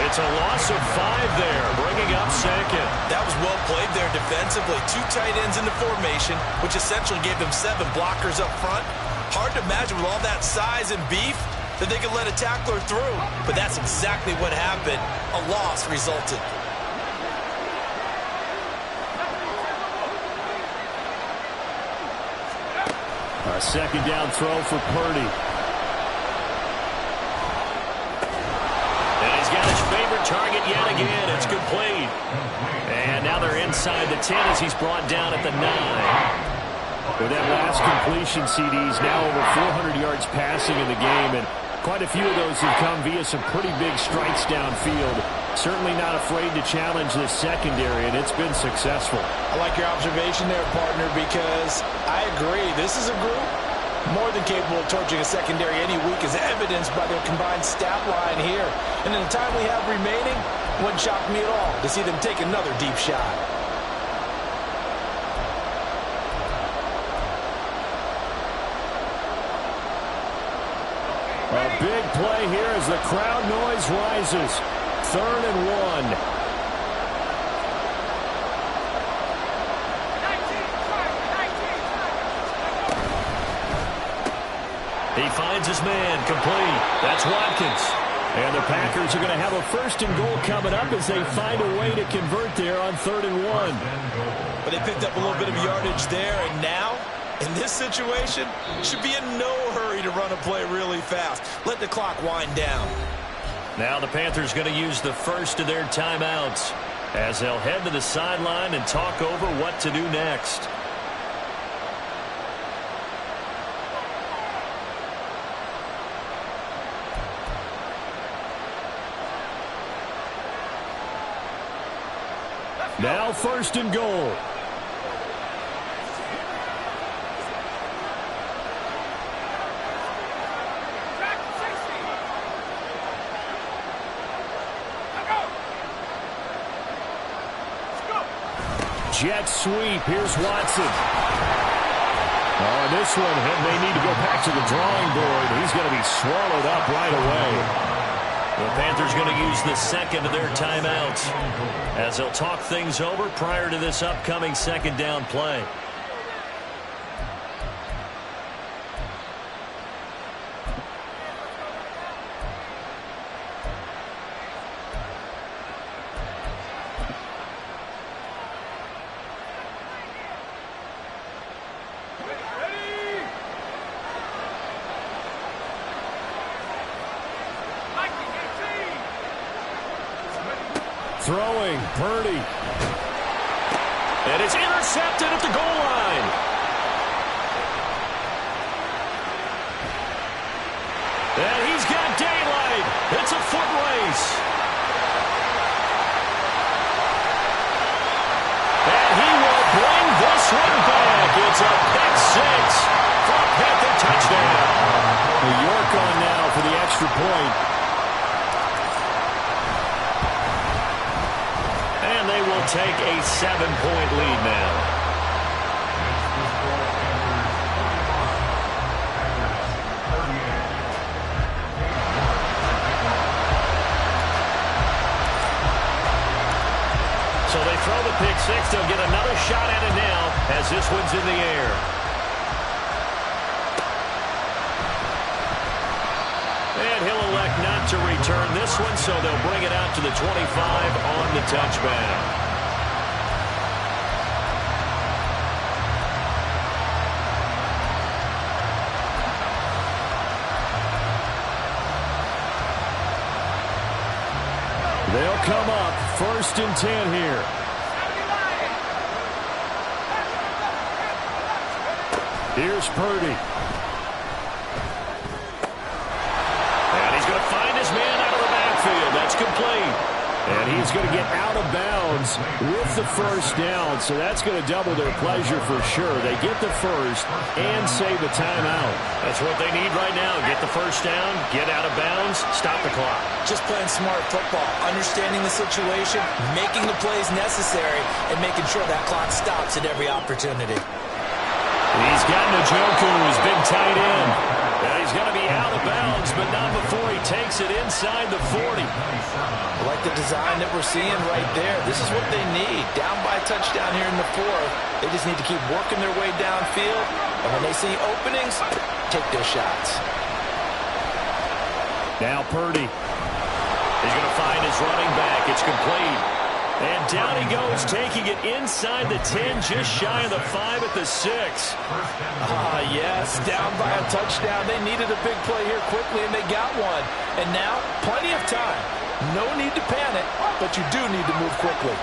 It's a loss of 5 there, bringing up 2nd. That was well played there defensively. 2 tight ends in the formation, which essentially gave them 7 blockers up front. Hard to imagine with all that size and beef that they could let a tackler through. But that's exactly what happened. A loss resulted. A 2nd down throw for Purdy. And he's got his favorite target yet again. It's complete. And now they're inside the 10 as he's brought down at the 9. With that last completion, CD's now over 400 yards passing in the game, and quite a few of those have come via some pretty big strikes downfield. Certainly not afraid to challenge this secondary, and it's been successful. I like your observation there, partner, because I agree. This is a group more than capable of torching a secondary any week, as evidenced by their combined stat line here. And in the time we have remaining, wouldn't shock me at all to see them take another deep shot. A big play here as the crowd noise rises. 3rd and 1. He finds his man, complete. That's Watkins. And the Packers are going to have a 1st and goal coming up as they find a way to convert there on 3rd and 1. But they picked up a little bit of yardage there, and now, in this situation, should be in no hurry to run a play really fast. Let the clock wind down. Now the Panthers going to use the first of their timeouts as they'll head to the sideline and talk over what to do next. Now 1st and goal. Jet sweep. Here's Watson. Oh, this one, they need to go back to the drawing board. He's going to be swallowed up right away. The Panthers going to use the second of their timeouts as they'll talk things over prior to this upcoming 2nd down play. Throwing, Purdy. And it's intercepted at the goal line. And he's got daylight. It's a foot race. And he will bring this one back. It's a pick 6 for a Panther touchdown. New York on now for the extra point. They will take a 7-point lead now. So they throw the pick 6. They'll get another shot at it now as this one's in the air. And he'll elect not to return this one, so they'll bring it out to the 25 on the touchback. They'll come up 1st and 10 here. Here's Purdy. That's complete. And he's going to get out of bounds with the 1st down, so that's going to double their pleasure for sure. They get the 1st and save a timeout. That's what they need right now. Get the 1st down, get out of bounds, stop the clock. Just playing smart football, understanding the situation, making the plays necessary, and making sure that clock stops at every opportunity. He's got Njoku, his big tight end. And he's going to be out of bounds, but not before he takes it inside the 40. I like the design that we're seeing right there. This is what they need. Down by a touchdown here in the 4th. They just need to keep working their way downfield. And when they see openings, take their shots. Now Purdy. He's going to find his running back. It's complete. And down he goes, taking it inside the 10, just shy of the 5 at the 6. Yes, down by a touchdown. They needed a big play here quickly, and they got one. And now, plenty of time. No need to panic, but you do need to move quickly.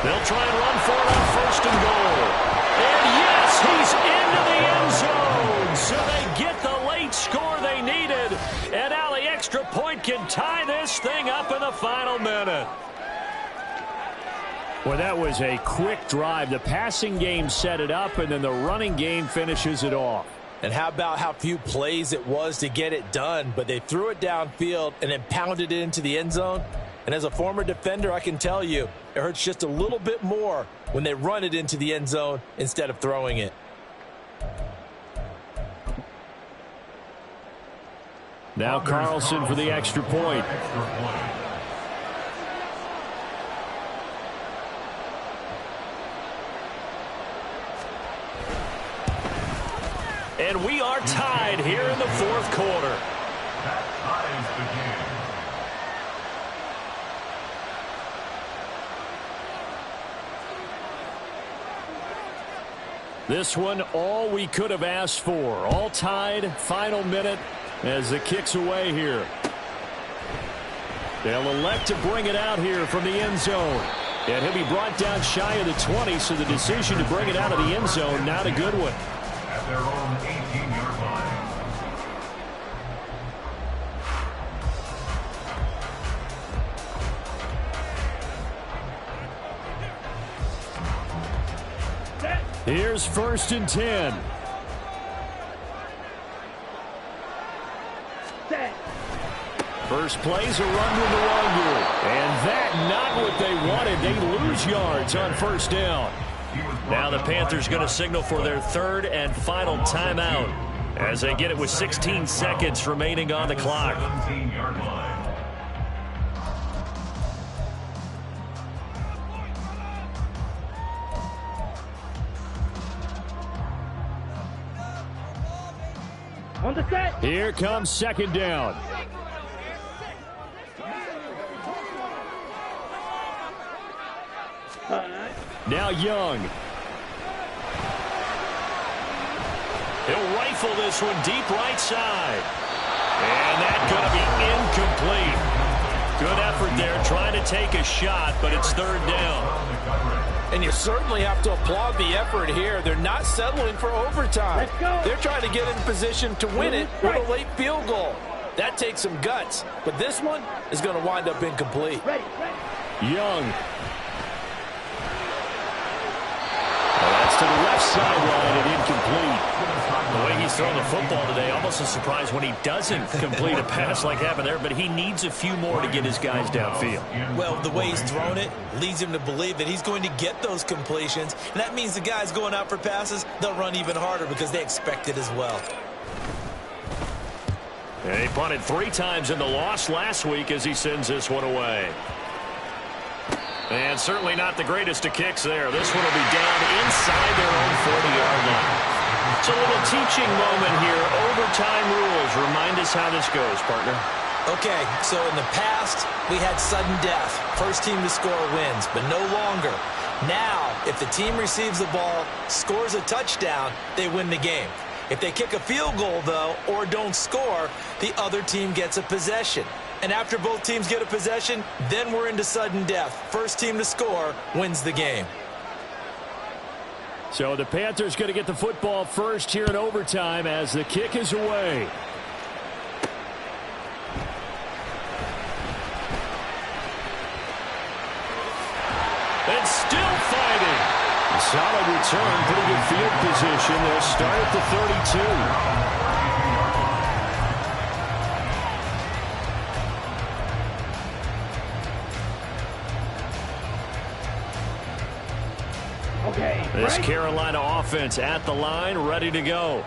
They'll try and run for it on 1st and goal. And yes, he's into the end zone. So they get the late score they needed. And now the extra point can tie this thing up in the final minute. Well, that was a quick drive. The passing game set it up, and then the running game finishes it off. And how about how few plays it was to get it done, but they threw it downfield and then pounded it into the end zone. And as a former defender, I can tell you, it hurts just a little bit more when they run it into the end zone instead of throwing it. Now Carlson for the extra point. And we are tied here in the 4th quarter. That ties the game. This one, all we could have asked for. All tied, final minute as the kick's away here. They'll elect to bring it out here from the end zone. And he'll be brought down shy of the 20, so the decision to bring it out of the end zone, not a good one. At their own 18-yard line. Here's 1st and 10. Set. First play's a run with Nwangu. And that not what they wanted. They lose yards on 1st down. Now the Panthers going to signal for their 3rd and final timeout as they get it with 16 seconds remaining on the clock. 17-yard line. On the set. Here comes 2nd down. Now Young. He'll rifle this one deep right side. And that's going to be incomplete. Good effort there trying to take a shot, but it's 3rd down. And you certainly have to applaud the effort here. They're not settling for overtime. Let's go. They're trying to get in position to win it with a late field goal. That takes some guts, but this one is going to wind up incomplete. Ready. Young. That's to the left sideline and incomplete. The way he's throwing the football today, almost a surprise when he doesn't complete a pass like happened there, but he needs a few more to get his guys downfield. Well, the way he's thrown it leads him to believe that he's going to get those completions, and that means the guys going out for passes, they'll run even harder because they expect it as well. And he punted 3 times in the loss last week as he sends this one away. And certainly not the greatest of kicks there. This one will be down inside their own 40-yard line. It's a little teaching moment here. Overtime rules. Remind us how this goes, partner. Okay, so in the past, we had sudden death. First team to score wins, but no longer. Now, if the team receives the ball, scores a touchdown, they win the game. If they kick a field goal, though, or don't score, the other team gets a possession. And after both teams get a possession, then we're into sudden death. First team to score wins the game. So the Panthers going to get the football first here in overtime as the kick is away. And still fighting. Solid return, pretty good field position. They'll start at the 32. Okay. This Right. Carolina offense at the line, ready to go.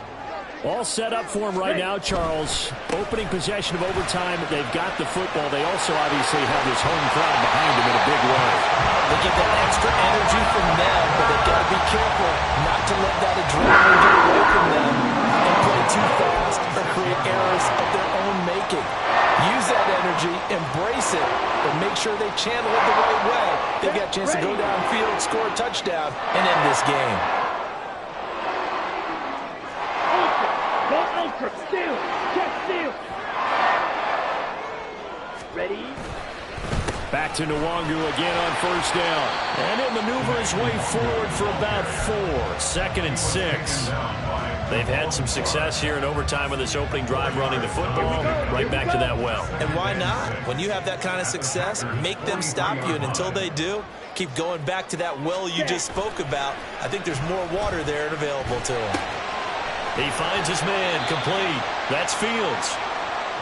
All set up for him right now, Charles. Opening possession of overtime. They've got the football. They also obviously have this home crowd behind them in a big way. They get that extra energy from them, but they've got to be careful not to let that adrenaline get away from them and play too fast or create errors of their own making. Use that energy, embrace it, but make sure they channel it the right way. They've got a chance to go downfield, score a touchdown, and end this game. Go ultra. Steal. Check steal. Ready. Back to Nwangu again on 1st down. And he'll maneuver his way forward for about 4. 2nd and 6. They've had some success here in overtime with this opening drive running the football. Right back to that well. And why not? When you have that kind of success, make them stop you. And until they do, keep going back to that well you just spoke about. I think there's more water there and available to him. He finds his man complete. That's Fields.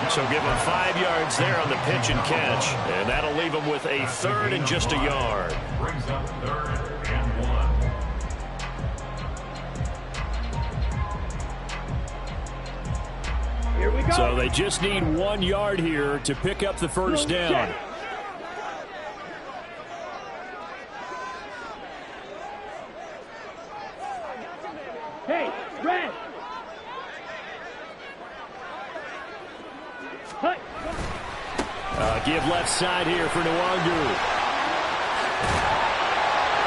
So give him 5 yards there on the pitch and catch. And that'll leave him with a 3rd and just a yard. Brings up 3rd and 1. Here we go. So they just need 1 yard here to pick up the 1st down. Hey, red. Hut. Give left side here for Nwangu.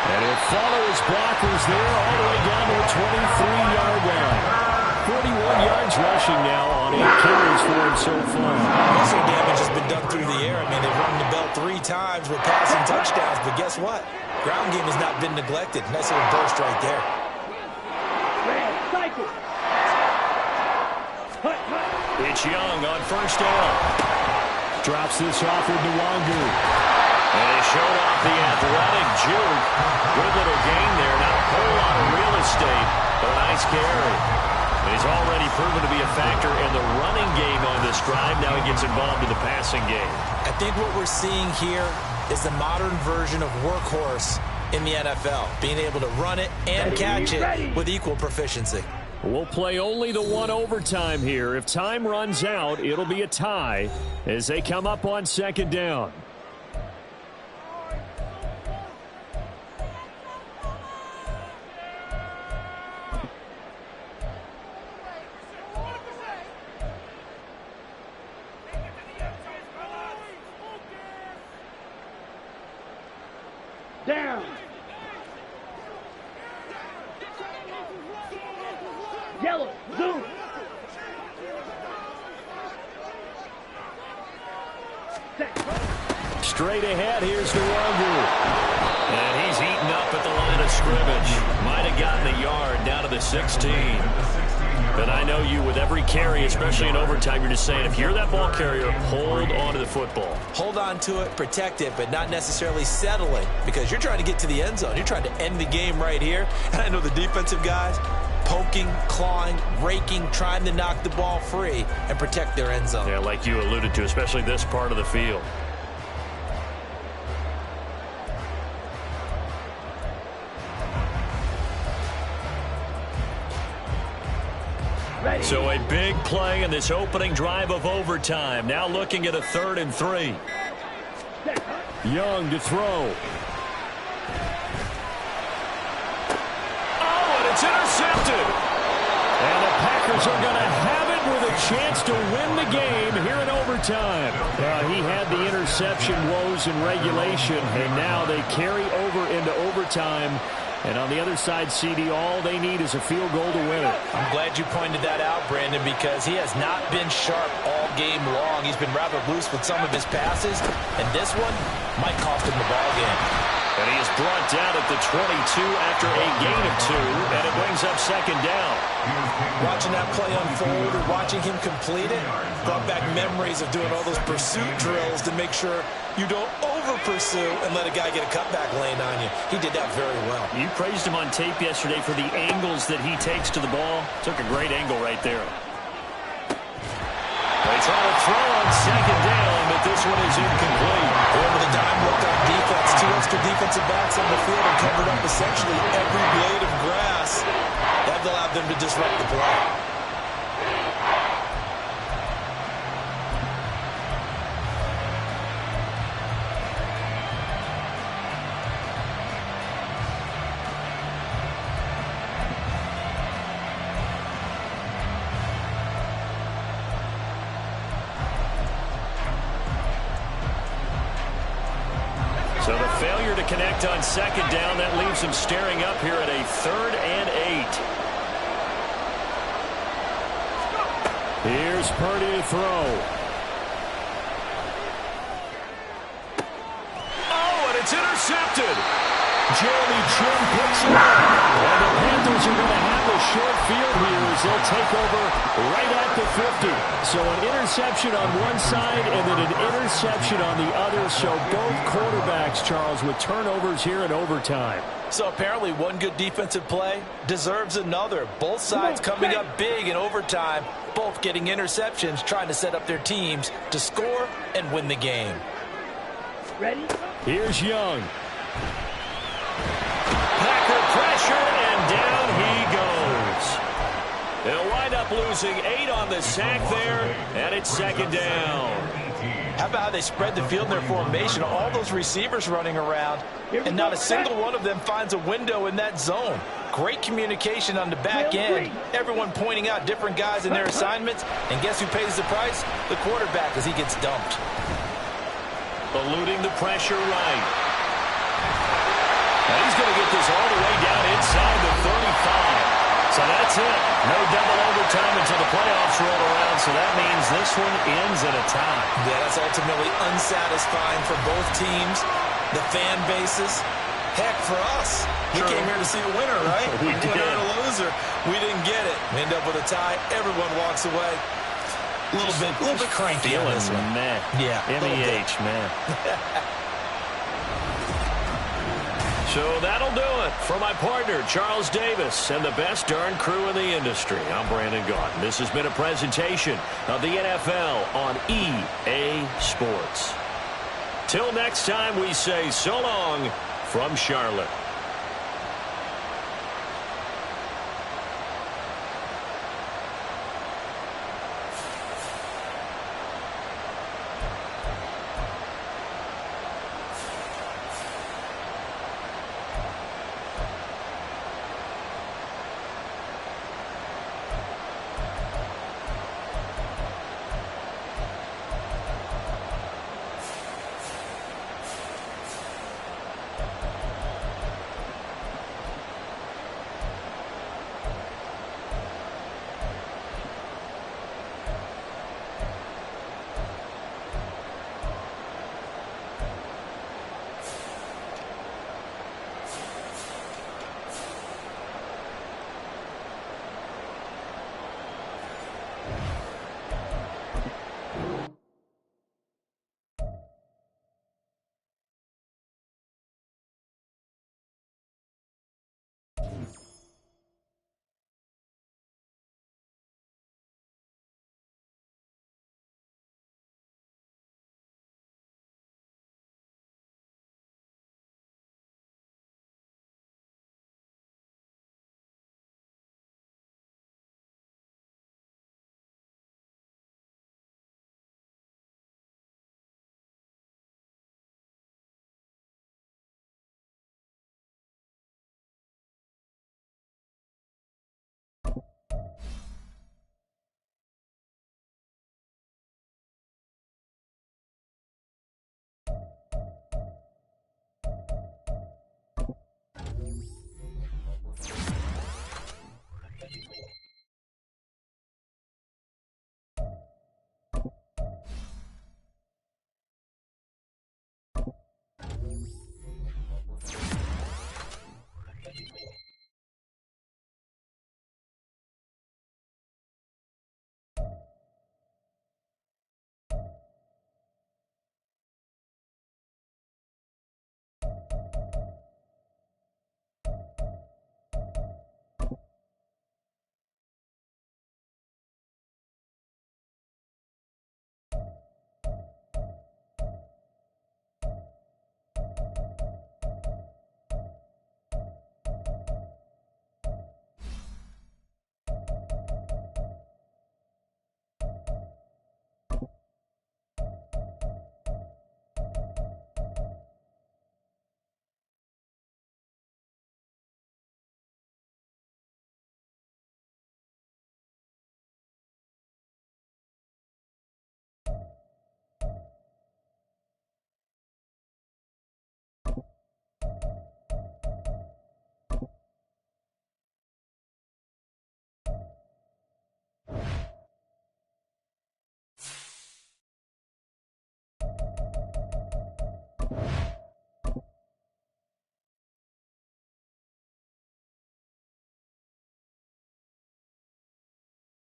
And he'll follow his blockers there all the way down to the 23-yard line. 41 yards rushing now on 8 carries for him so far. Muscle damage has been done through the air. I mean, they've rung the bell 3 times with passing touchdowns, but guess what? Ground game has not been neglected. Nice little burst right there. Red, cycle. Hut, hut. It's Young on first down. Drops this off with Nwangu. And he showed off the athletic juke. Good little gain there. Not a whole lot of real estate, but a nice carry. And he's already proven to be a factor in the running game on this drive. Now he gets involved in the passing game. I think what we're seeing here is the modern version of workhorse in the NFL, being able to run it and catch it with equal proficiency. We'll play only the 1 overtime here. If time runs out, it'll be a tie as they come up on second down. Down. Yellow, zoom. Straight ahead, here's Nwangu. And he's eaten up at the line of scrimmage. Might have gotten a yard down to the 16. But I know you, with every carry, especially in overtime, you're just saying, if you're that ball carrier, hold on to the football. Hold on to it, protect it, but not necessarily settle it, because you're trying to get to the end zone. You're trying to end the game right here. And I know the defensive guys poking, clawing, raking, trying to knock the ball free and protect their end zone. Yeah, like you alluded to, especially this part of the field. So a big play in this opening drive of overtime. Now looking at a 3rd and 3. Young to throw. Oh, and it's intercepted. And the Packers are going to have it with a chance to win the game here in overtime. He had the interception woes in regulation, and now they carry over into overtime. And on the other side, CD, all they need is a field goal to win it. I'm glad you pointed that out, Brandon, because he has not been sharp all game long. He's been rather loose with some of his passes, and this one might cost him the ball game. And he is brought down at the 22 after a gain of 2, and it brings up second down. Watching that play unfold or watching him complete it brought back memories of doing all those pursuit drills to make sure you don't over-pursue and let a guy get a cutback lane on you. He did that very well. You praised him on tape yesterday for the angles that he takes to the ball. Took a great angle right there. They try to throw on second down, but this one is incomplete. Over the dime look on defense. 2 extra defensive backs on the field and covered up essentially every blade of grass. That allowed them to disrupt the play. So the failure to connect on second down, that leaves them staring up here at a 3rd and 8. Here's Purdy to throw. Oh, and it's intercepted. Jeremy Chin picks it up. And the Panthers are going to have a short field here as they'll take over right at the 50. So an interception on one side and then an interception on the other. So both quarterbacks, Charles, with turnovers here in overtime. So apparently one good defensive play deserves another. Both sides coming up big in overtime, both getting interceptions, trying to set up their teams to score and win the game. Ready? Here's Young. Packer pressure, and down he goes. They'll wind up losing 8 on the sack there, and it's second down. How about how they spread the field in their formation? All those receivers running around, and not a single one of them finds a window in that zone. Great communication on the back end. Everyone pointing out different guys in their assignments, and guess who pays the price? The quarterback, as he gets dumped. Eluding the pressure right. And he's going to get this all the way down inside the 35. So that's it. No double overtime until the playoffs roll around, so that means this one ends in a tie. Yeah, that's ultimately unsatisfying for both teams, the fan bases. Heck, for us, we came here to see a winner, right? We did. Winner and a loser. We didn't get it. We end up with a tie. Everyone walks away. A little bit cranky on this one. Man. Yeah. MEH, man. So that'll do it. For my partner, Charles Davis, and the best darn crew in the industry, I'm Brandon Gaudin. This has been a presentation of the NFL on EA Sports. Till next time, we say so long from Charlotte.